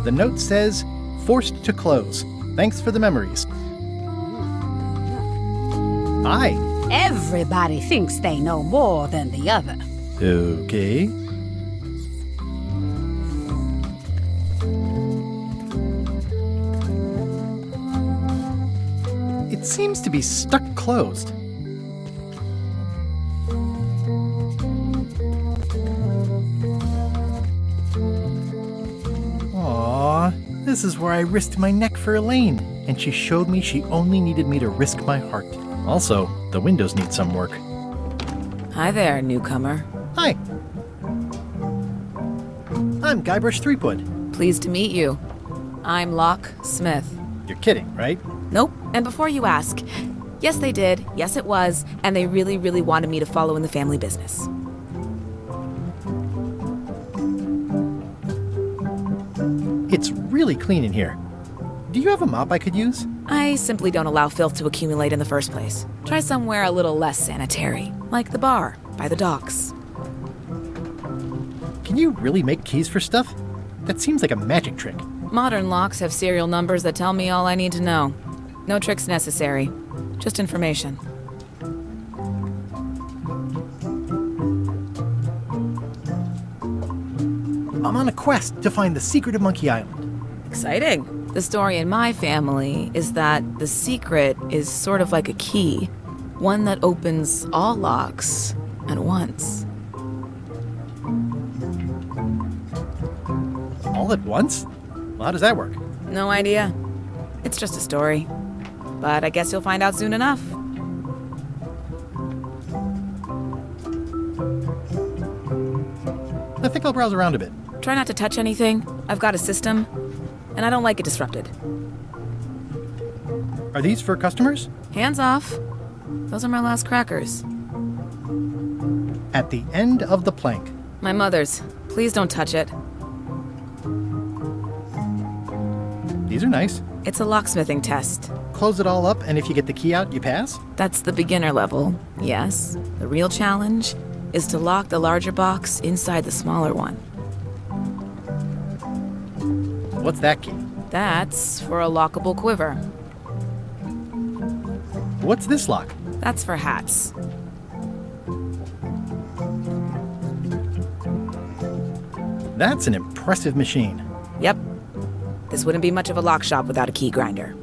The note says, "Forced to close. Thanks for the memories." Hi. Everybody thinks they know more than the other. Okay. It seems to be stuck closed. Aww, this is where I risked my neck for Elaine, and she showed me she only needed me to risk my heart. Also, the windows need some work. Hi there, newcomer. Hi. I'm Guybrush Threepwood. Pleased to meet you. I'm Locke Smith. You're kidding, right? Nope. And before you ask, yes they did, yes it was, and they really, really wanted me to follow in the family business. It's really clean in here. Do you have a mop I could use? I simply don't allow filth to accumulate in the first place. Try somewhere a little less sanitary, like the bar by the docks. Can you really make keys for stuff? That seems like a magic trick. Modern locks have serial numbers that tell me all I need to know. No tricks necessary, just information. I'm on a quest to find the secret of Monkey Island. Exciting. The story in my family is that the secret is sort of like a key, one that opens all locks at once. All at once? Well, how does that work? No idea. It's just a story. But I guess you'll find out soon enough. I think I'll browse around a bit. Try not to touch anything. I've got a system, and I don't like it disrupted. Are these for customers? Hands off. Those are my last crackers. At the end of the plank. My mother's. Please don't touch it. These are nice. It's a locksmithing test. Close it all up, and if you get the key out, you pass? That's the beginner level, yes. The real challenge is to lock the larger box inside the smaller one. What's that key? That's for a lockable quiver. What's this lock? That's for hats. That's an impressive machine. Yep. This wouldn't be much of a lock shop without a key grinder.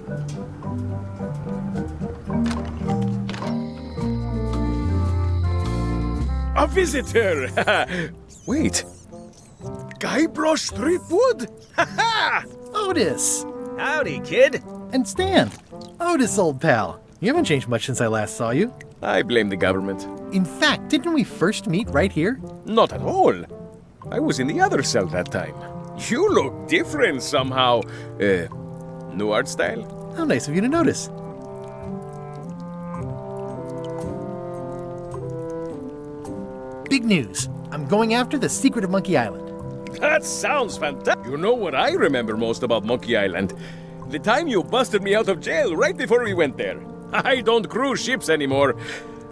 A visitor! Wait. Guybrush Threepwood? Ha-ha! Otis! Howdy, kid. And Stan. Otis, old pal. You haven't changed much since I last saw you. I blame the government. In fact, didn't we first meet right here? Not at all. I was in the other cell that time. You look different somehow. New art style? How nice of you to notice. Big news. I'm going after the secret of Monkey Island. That sounds fantastic. You know what I remember most about Monkey Island? The time you busted me out of jail right before we went there. I don't cruise ships anymore.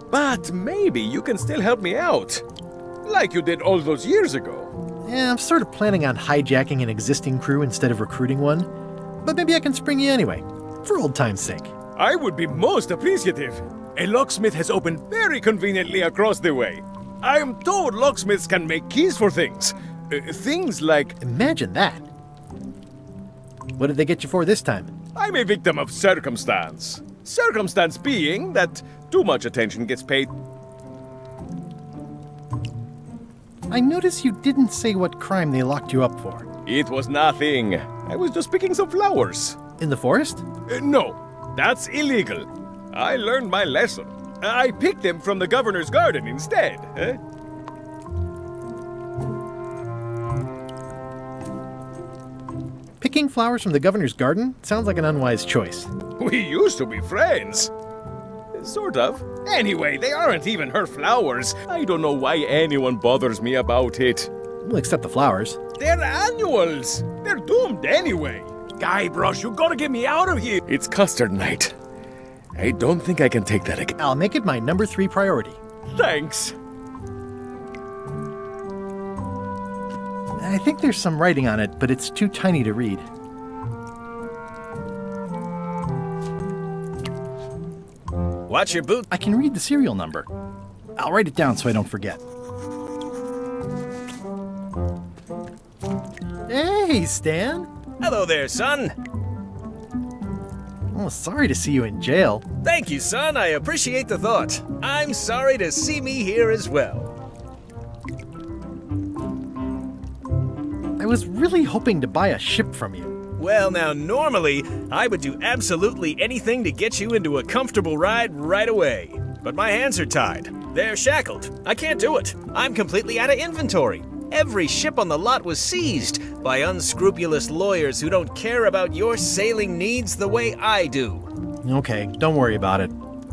But maybe you can still help me out. Like you did all those years ago. Yeah, I'm sort of planning on hijacking an existing crew instead of recruiting one. But maybe I can spring you anyway, for old time's sake. I would be most appreciative. A locksmith has opened very conveniently across the way. I am told locksmiths can make keys for things. Things like... Imagine that. What did they get you for this time? I'm a victim of circumstance. Circumstance being that too much attention gets paid. I notice you didn't say what crime they locked you up for. It was nothing. I was just picking some flowers. In the forest? No, that's illegal. I learned my lesson. I picked them from the governor's garden instead. Picking flowers from the governor's garden sounds like an unwise choice. We used to be friends. Sort of. Anyway, they aren't even her flowers. I don't know why anyone bothers me about it. Well, except the flowers. They're annuals. They're doomed anyway. Guybrush, you gotta get me out of here. It's custard night. I don't think I can take that again. I'll make it my number 3 priority. Thanks. I think there's some writing on it, but it's too tiny to read. Watch your boot. I can read the serial number. I'll write it down so I don't forget. Hey, Stan! Hello there, son. Oh, sorry to see you in jail. Thank you, son. I appreciate the thought. I'm sorry to see me here as well. I was really hoping to buy a ship from you. Well, now, normally, I would do absolutely anything to get you into a comfortable ride right away. But my hands are tied. They're shackled. I can't do it. I'm completely out of inventory. Every ship on the lot was seized by unscrupulous lawyers who don't care about your sailing needs the way I do. Okay, don't worry about it.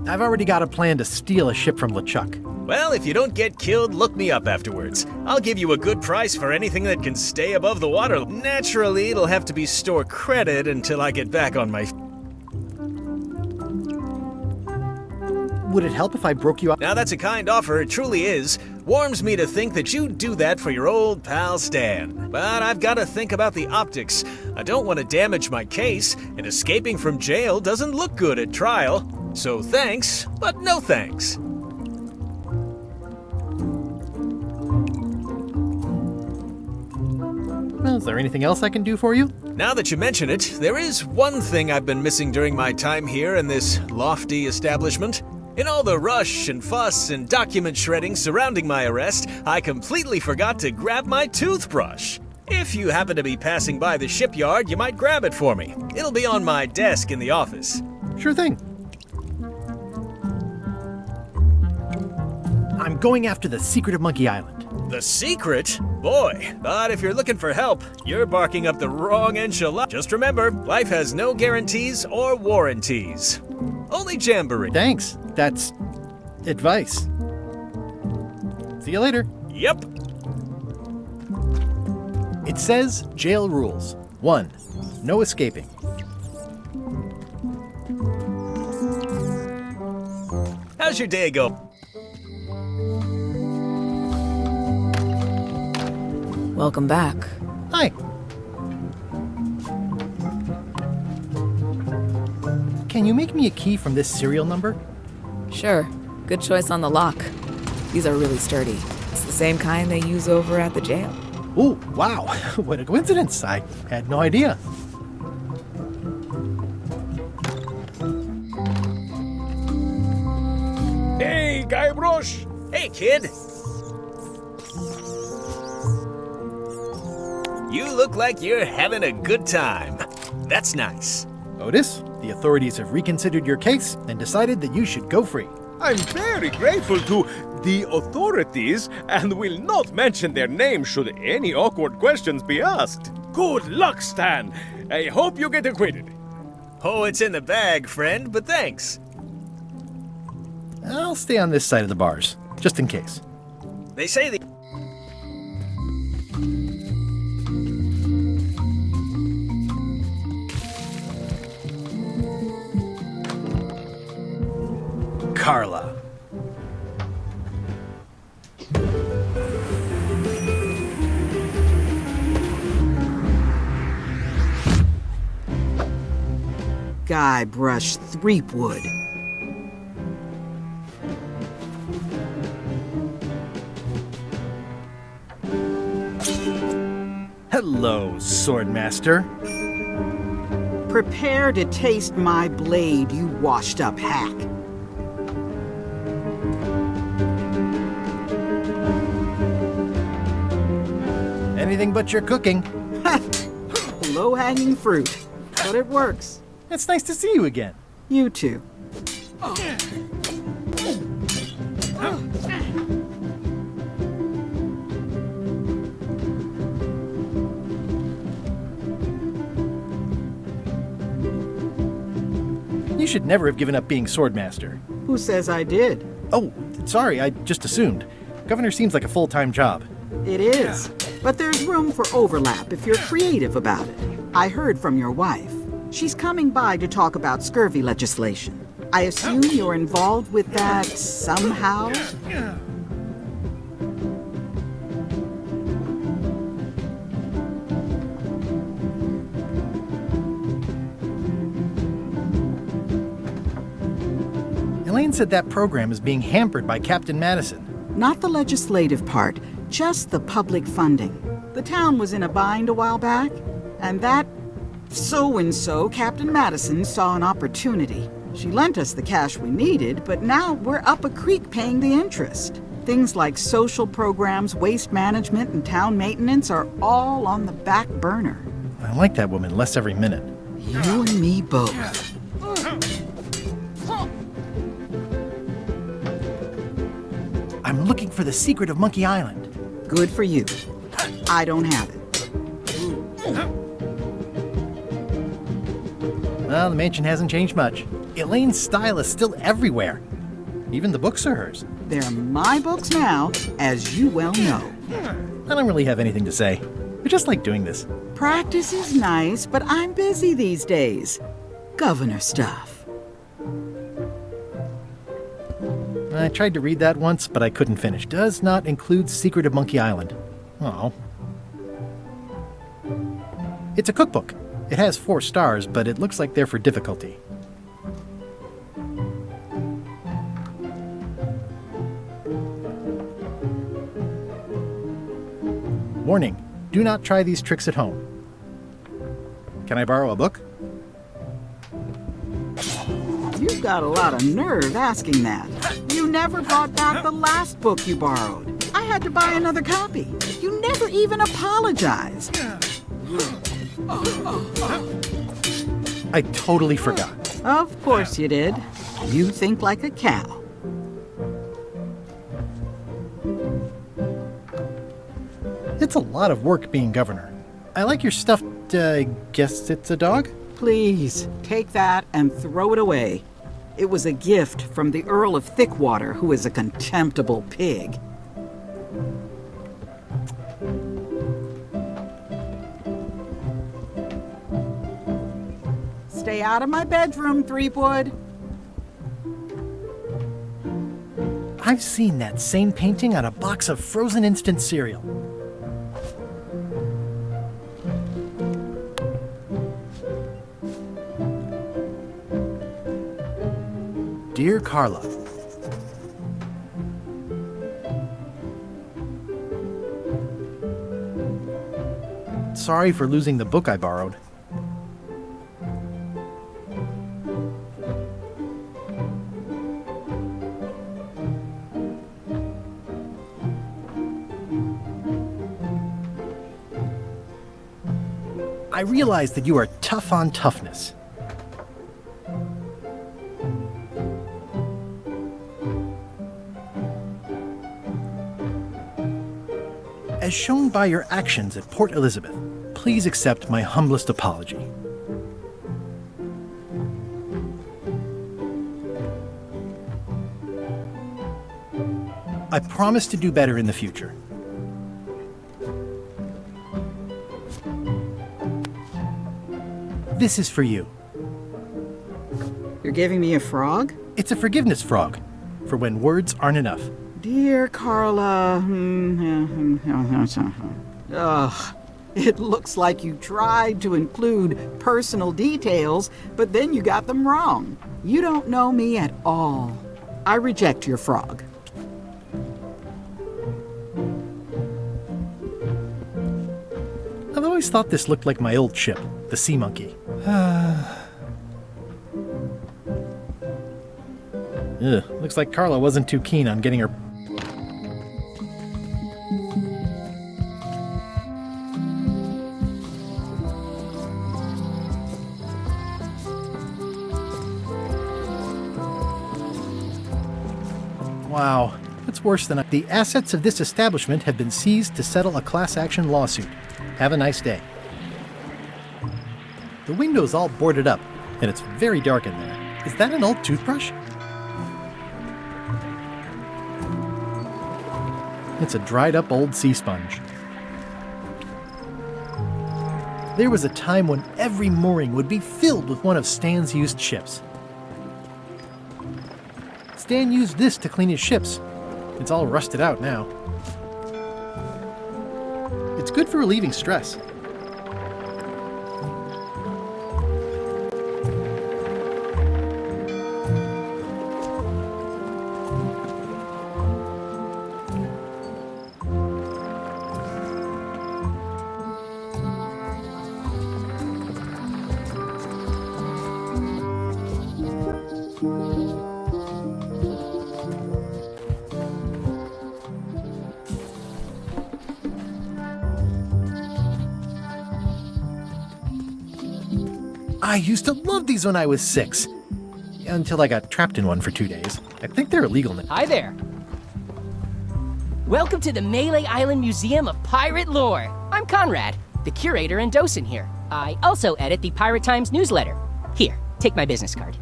I've already got a plan to steal a ship from LeChuck. Well, if you don't get killed, look me up afterwards. I'll give you a good price for anything that can stay above the water. Naturally, it'll have to be store credit until I get back on my... Would it help if I broke you up? Now that's a kind offer, it truly is. Warms me to think that you'd do that for your old pal Stan. But I've got to think about the optics. I don't want to damage my case, and escaping from jail doesn't look good at trial. So thanks, but no thanks. Well, is there anything else I can do for you? Now that you mention it, there is one thing I've been missing during my time here in this lofty establishment. In all the rush and fuss and document shredding surrounding my arrest, I completely forgot to grab my toothbrush. If you happen to be passing by the shipyard, you might grab it for me. It'll be on my desk in the office. Sure thing. I'm going after the secret of Monkey Island. The secret? Boy, but if you're looking for help, you're barking up the wrong enchilada. Just remember, life has no guarantees or warranties. Only jamboree. Thanks. That's advice. See you later. Yep. It says jail rules. 1. No escaping. How's your day go? Welcome back. Hi. Can you make me a key from this serial number? Sure. Good choice on the lock. These are really sturdy. It's the same kind they use over at the jail. Ooh, wow. What a coincidence. I had no idea. Hey, Guybrush! Hey, kid. You look like you're having a good time. That's nice. Otis, the authorities have reconsidered your case and decided that you should go free. I'm very grateful to the authorities and will not mention their name should any awkward questions be asked. Good luck, Stan. I hope you get acquitted. Oh, it's in the bag, friend, but thanks. I'll stay on this side of the bars, just in case. They say the... Carla. Guybrush Threepwood. Hello, Swordmaster. Prepare to taste my blade, you washed-up hack. Anything but your cooking. Low-hanging fruit, but it works. It's nice to see you again. You too. You should never have given up being Swordmaster. Who says I did? Oh, sorry, I just assumed. Governor seems like a full-time job. It is. But there's room for overlap if you're creative about it. I heard from your wife. She's coming by to talk about scurvy legislation. I assume you're involved with that somehow? Elaine said that program is being hampered by Captain Madison. Not the legislative part, just the public funding. The town was in a bind a while back, and that so-and-so, Captain Madison, saw an opportunity. She lent us the cash we needed, but now we're up a creek paying the interest. Things like social programs, waste management, and town maintenance are all on the back burner. I like that woman less every minute. You and me both. I'm looking for the secret of Monkey Island. Good for you. I don't have it. Well, the mansion hasn't changed much. Elaine's style is still everywhere. Even the books are hers. They're my books now, as you well know. I don't really have anything to say. I just like doing this. Practice is nice, but I'm busy these days. Governor stuff. I tried to read that once, but I couldn't finish. Does not include Secret of Monkey Island. Oh. It's a cookbook. It has 4 stars, but it looks like they're for difficulty. Warning, do not try these tricks at home. Can I borrow a book? You've got a lot of nerve asking that. You never brought back the last book you borrowed. I had to buy another copy. You never even apologized. I totally forgot. Of course you did. You think like a cow. It's a lot of work being governor. I like your stuffed, guess it's a dog? Please, take that and throw it away. It was a gift from the Earl of Thickwater, who is a contemptible pig. Stay out of my bedroom, Threepwood. I've seen that same painting on a box of frozen instant cereal. Dear Carla, sorry for losing the book I borrowed. I realize that you are tough on toughness. As shown by your actions at Port Elizabeth, please accept my humblest apology. I promise to do better in the future. This is for you. You're giving me a frog? It's a forgiveness frog, for when words aren't enough. Dear Carla, ugh, it looks like you tried to include personal details, but then you got them wrong. You don't know me at all. I reject your frog. I've always thought this looked like my old ship, the Sea Monkey. Looks like Carla wasn't too keen on getting her... Wow, that's worse than the assets of this establishment have been seized to settle a class action lawsuit. Have a nice day. The window's all boarded up, and it's very dark in there. Is that an old toothbrush? It's a dried up old sea sponge. There was a time when every mooring would be filled with one of Stan's used ships. Stan used this to clean his ships. It's all rusted out now. It's good for relieving stress. I used to love these when I was 6. Until I got trapped in one for 2 days. I think they're illegal now. Hi there. Welcome to the Mêlée Island Museum of Pirate Lore. I'm Conrad, the curator and docent here. I also edit the Pirate Times newsletter. Here, take my business card.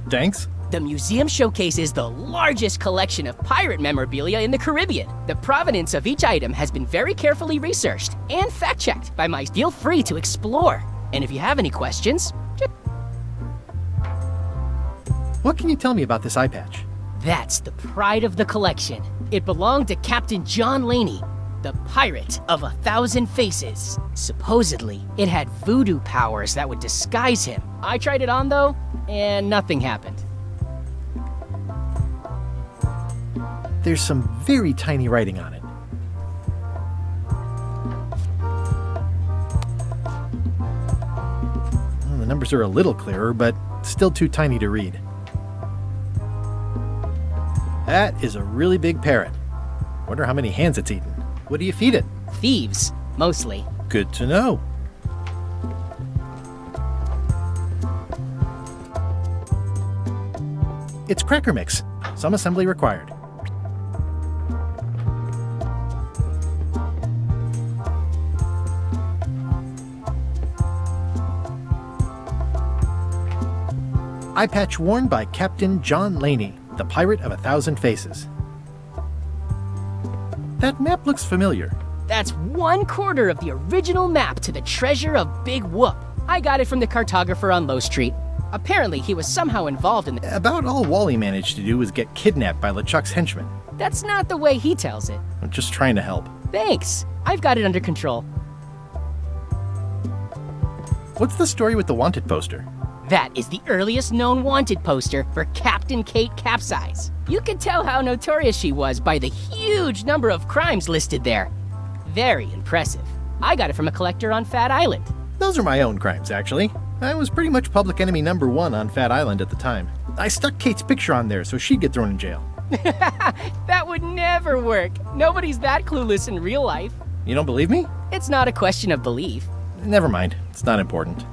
Thanks? The museum showcases the largest collection of pirate memorabilia in the Caribbean. The provenance of each item has been very carefully researched and fact-checked by my... Feel free to explore. And if you have any questions, just... What can you tell me about this eye patch? That's the pride of the collection. It belonged to Captain John Laney, the pirate of 1,000 faces. Supposedly, it had voodoo powers that would disguise him. I tried it on though, and nothing happened. There's some very tiny writing on it. Well, the numbers are a little clearer, but still too tiny to read. That is a really big parrot. Wonder how many hands it's eaten. What do you feed it? Thieves, mostly. Good to know. It's cracker mix. Some assembly required. Eye patch worn by Captain John Laney, the pirate of 1,000 faces. That map looks familiar. That's 1/4 of the original map to the treasure of Big Whoop. I got it from the cartographer on Low Street. Apparently, he was somehow involved in the... About all Wally managed to do was get kidnapped by LeChuck's henchmen. That's not the way he tells it. I'm just trying to help. Thanks. I've got it under control. What's the story with the wanted poster? That is the earliest known wanted poster for Captain Kate Capsize. You can tell how notorious she was by the huge number of crimes listed there. Very impressive. I got it from a collector on Fat Island. Those are my own crimes, actually. I was pretty much public enemy #1 on Fat Island at the time. I stuck Kate's picture on there so she'd get thrown in jail. That would never work. Nobody's that clueless in real life. You don't believe me? It's not a question of belief. Never mind. It's not important.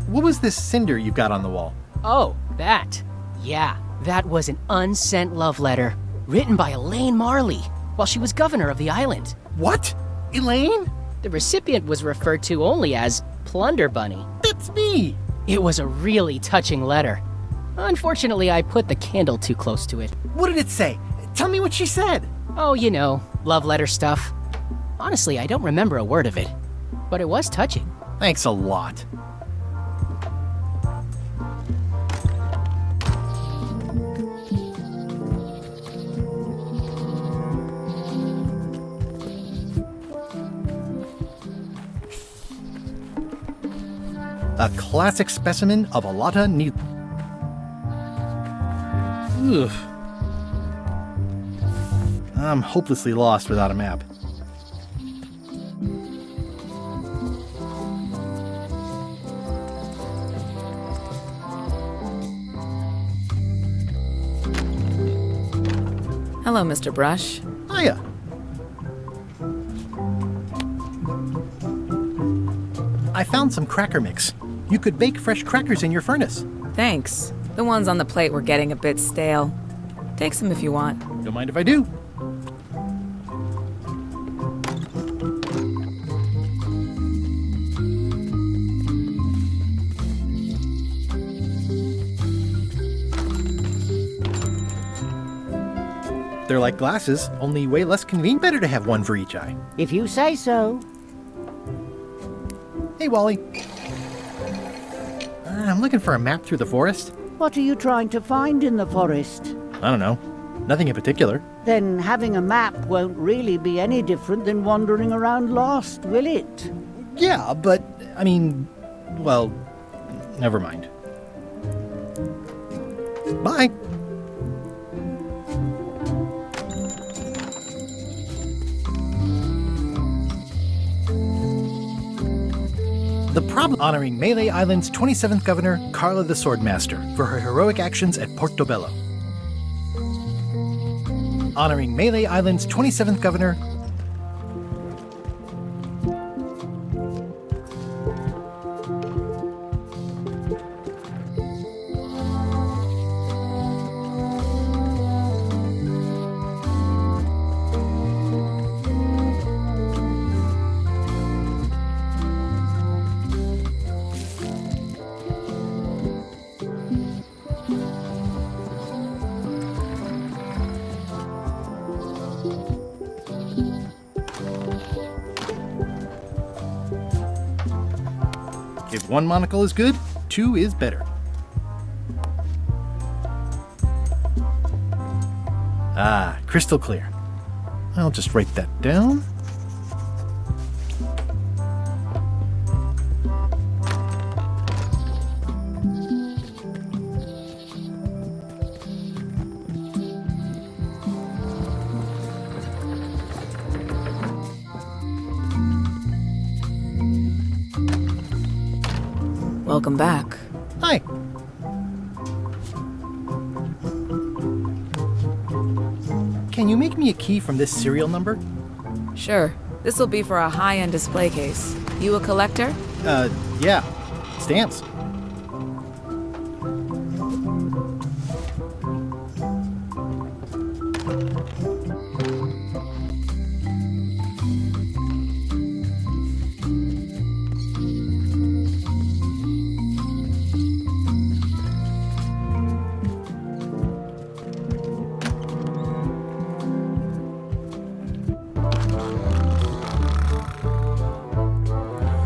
What was this cinder you've got on the wall? Oh, that. Yeah, that was an unsent love letter written by Elaine Marley while she was governor of the island. What? Elaine? The recipient was referred to only as Plunder Bunny. That's me! It was a really touching letter. Unfortunately, I put the candle too close to it. What did it say? Tell me what she said. Oh, you know, love letter stuff. Honestly, I don't remember a word of it, but it was touching. Thanks a lot. A classic specimen of Alata Ni... Ugh. I'm hopelessly lost without a map. Hello, Mr. Brush. Hiya. I found some cracker mix. You could bake fresh crackers in your furnace. Thanks. The ones on the plate were getting a bit stale. Take some if you want. Don't mind if I do. They're like glasses, only way less convenient. Better to have one for each eye. If you say so. Hey, Wally. I'm looking for a map through the forest. What are you trying to find in the forest? I don't know. Nothing in particular. Then having a map won't really be any different than wandering around lost, will it? Yeah, but, I mean, well, never mind. Bye. The problem honoring Mêlée Island's 27th governor, Carla the Swordmaster, for her heroic actions at Portobello. Honoring Mêlée Island's 27th governor, If one monocle is good, two is better. Ah, crystal clear. I'll just write that down. Welcome back. Hi. Can you make me a key from this serial number? Sure. This will be for a high-end display case. You a collector? Yeah. Stamps.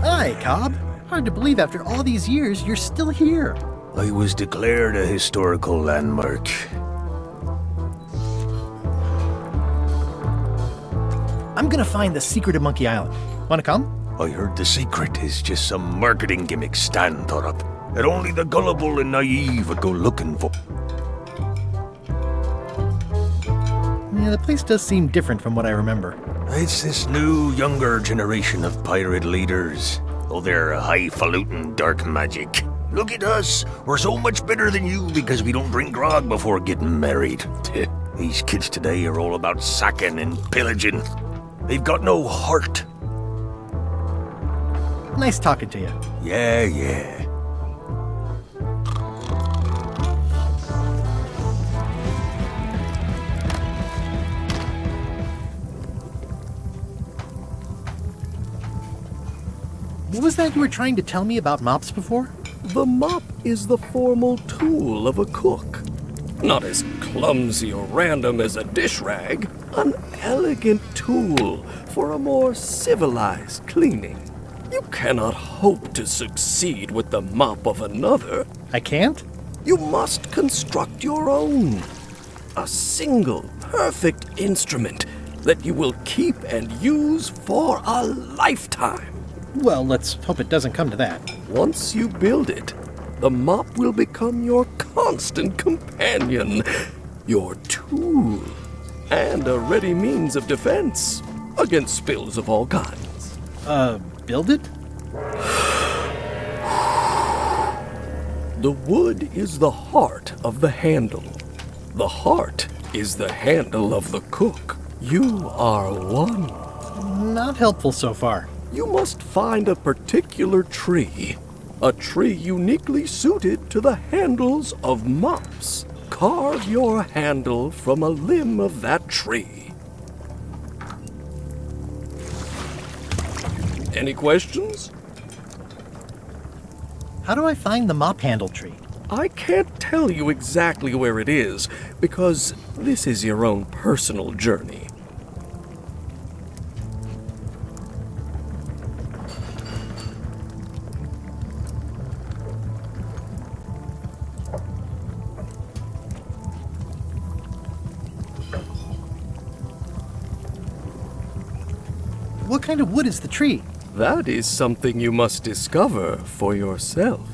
Hi, Cobb. Hard to believe after all these years you're still here. I was declared a historical landmark. I'm gonna find the secret of Monkey Island. Wanna come? I heard the secret is just some marketing gimmick Stan thought up that only the gullible and naive would go looking for. Yeah, the place does seem different from what I remember. It's this new, younger generation of pirate leaders. Oh, they're highfalutin dark magic. Look at us. We're so much better than you because we don't drink grog before getting married. These kids today are all about sacking and pillaging. They've got no heart. Nice talking to you. Yeah. What was that you were trying to tell me about mops before? The mop is the formal tool of a cook. Not as clumsy or random as a dish rag. An elegant tool for a more civilized cleaning. You cannot hope to succeed with the mop of another. I can't? You must construct your own. A single, perfect instrument that you will keep and use for a lifetime. Well, let's hope it doesn't come to that. Once you build it, the mop will become your constant companion, your tool, and a ready means of defense against spills of all kinds. Build it? The wood is the heart of the handle. The heart is the handle of the cook. You are one. Not helpful so far. You must find a particular tree. A tree uniquely suited to the handles of mops. Carve your handle from a limb of that tree. Any questions? How do I find the mop handle tree? I can't tell you exactly where it is, because this is your own personal journey. What kind of wood is the tree? That is something you must discover for yourself.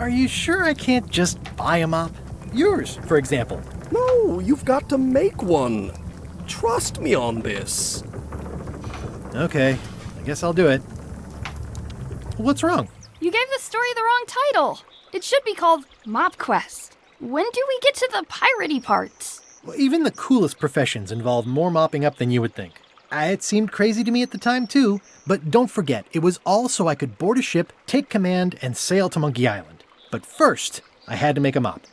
Are you sure I can't just buy a mop? Yours, for example. No, you've got to make one. Trust me on this. Okay, I guess I'll do it. What's wrong? You gave the story the wrong title. It should be called Mop Quest. When do we get to the piratey parts? Well, even the coolest professions involve more mopping up than you would think. It seemed crazy to me at the time, too, but don't forget, it was all so I could board a ship, take command, and sail to Monkey Island. But first, I had to make a mop.